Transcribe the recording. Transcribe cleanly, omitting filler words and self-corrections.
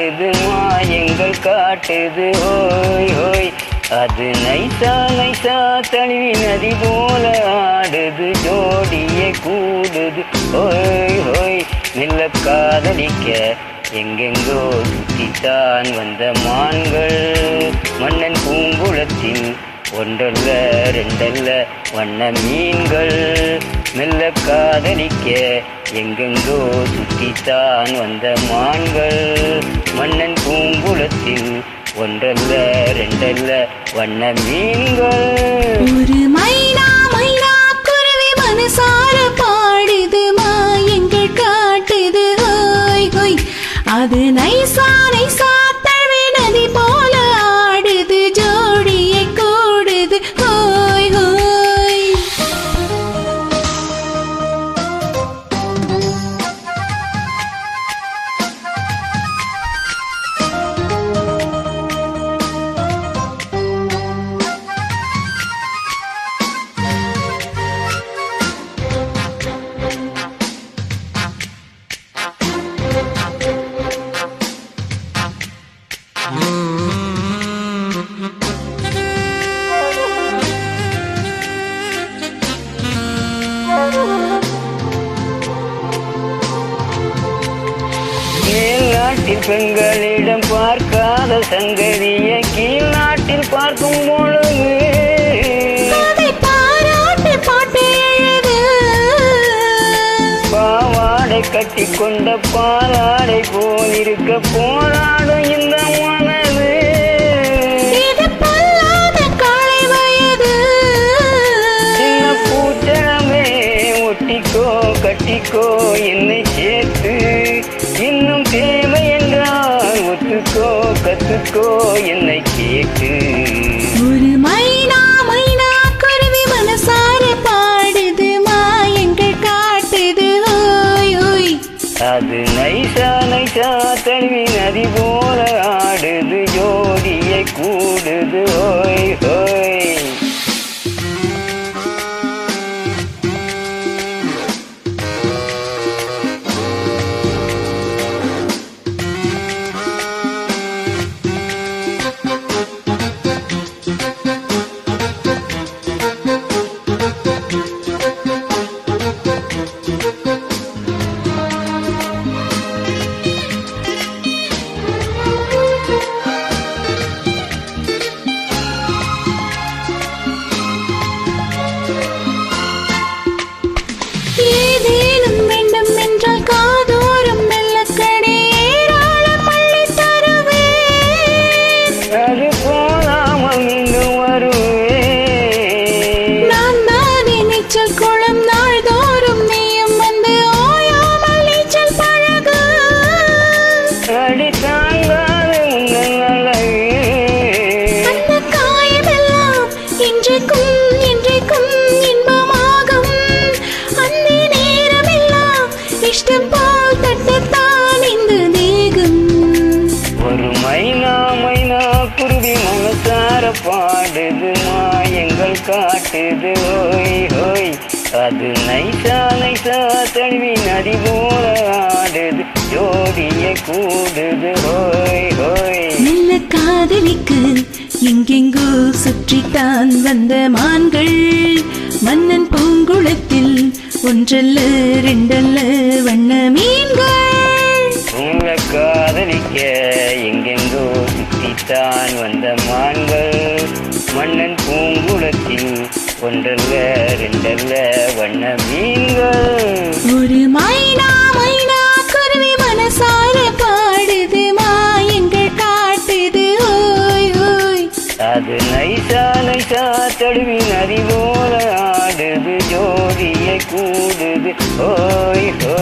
ஆடுது மாயங்கள் காட்டுது ஓய் ஓய். அது நைசா நைசா தழுவி நதி போல ஆடுது ஜோடியே கூடுது ஓய் ஓய். மெல்ல காதலிக்க எங்கெங்கோ சுற்றித்தான் வந்த மான்கள் மன்னன் பூங்குளத்தில் ஒன்றல்ல ரெண்டல்ல வண்ண மீன்கள். மெல்ல காதலிக்க எங்கெங்கோ சுற்றித்தான் வந்த மான்கள் மன்னன் பூங்குளத்தில் ஒன்றல்ல ரெண்டல்ல வண்ண மீன்கள். ஒரு மைனா மைனா குருவி மனசார பாடுது மாயங்கள் காட்டுது ஹோய் ஹோய். அது நைசா நைசா தழுவி நதி போல ஆடுது ஜோடியை கூடுது ஹோய் ஹோய். மேல்நாட்டில் பெண்களிடம் பார்க்காத சங்கதியை கீழ் நாட்டில் பார்க்கும் பொழுது பாராட்டு பாட்டு எழுது. பாவாடை கட்டி கொண்ட பாலாடை போல் இருக்க போராடும் இந்த மனது. இது பொல்லாத காளை வயது. சின்ன பூச்சரமே ஒட்டிக்கோ கட்டிக்கோ என்னை சேர்த்து. இன்னும் தேவை என்றால் ஒத்துக்கோ கத்துக்கோ என்னை கேட்டு. ஒரு மைனா மைனா குருவி மனசார பாடுது மாயங்கள் காட்டுது ஓய் ஓய். அது நைசா நைசா தழுவி நதி போல ஆடுது ஜோடியை கூடுது ஓய் ஓய். ஏதேனும் வேண்டும் என்றால் காதோறும் மெல்லக்கடை ஏராளம் அள்ளி தருவேன். அது போலாமல் இங்கு வருவேன். நான் தானே நீச்சல் குளம் நாள்தோறும் நீயும் வந்து ஓயாமல் நீச்சல் பழகு. அடி தாங்காது உங்கள் அழகு. அந்த காயமெல்லாம் இன்றைக்கும் இன்றைக்கும் இன்பமாகும். அந்த நேரமெல்லாம் இஷ்டம் போல் தட்டத்தான் இந்த தேகம். ஒரு மைனா மைனா குருவி மனசார பாடுது மாயங்கள் காட்டுது ஓய் ஓய். அது நைசா நைசா தழுவி நதி போல ஆடுது ஜோடியை கூடுது ஓய் ஓய். மெல்ல காதலிக்கு எங்கெங்கோ சுற்றித்தான் வந்த மான்கள் மன்னன் பூங்குளத்தில் ஒன்றல்ல ரெண்டல்ல வண்ண மீன்கள். உள்ள காதலிக்க எங்கெங்கோ சுற்றித்தான் வந்த மான்கள் மன்னன் பூங்குளத்தில் ஒன்றல்ல ரெண்டல்ல வண்ண மீன்கள். ஒரு மைனா மைனா குருவி மனசார பாடுது மாயங்கள் காட்டுது ஓய் ஓய். அது நைசா நைசா தழுவி நதி போல ஆடுது ஜோடியை கூடுது ஓய் ஓய்.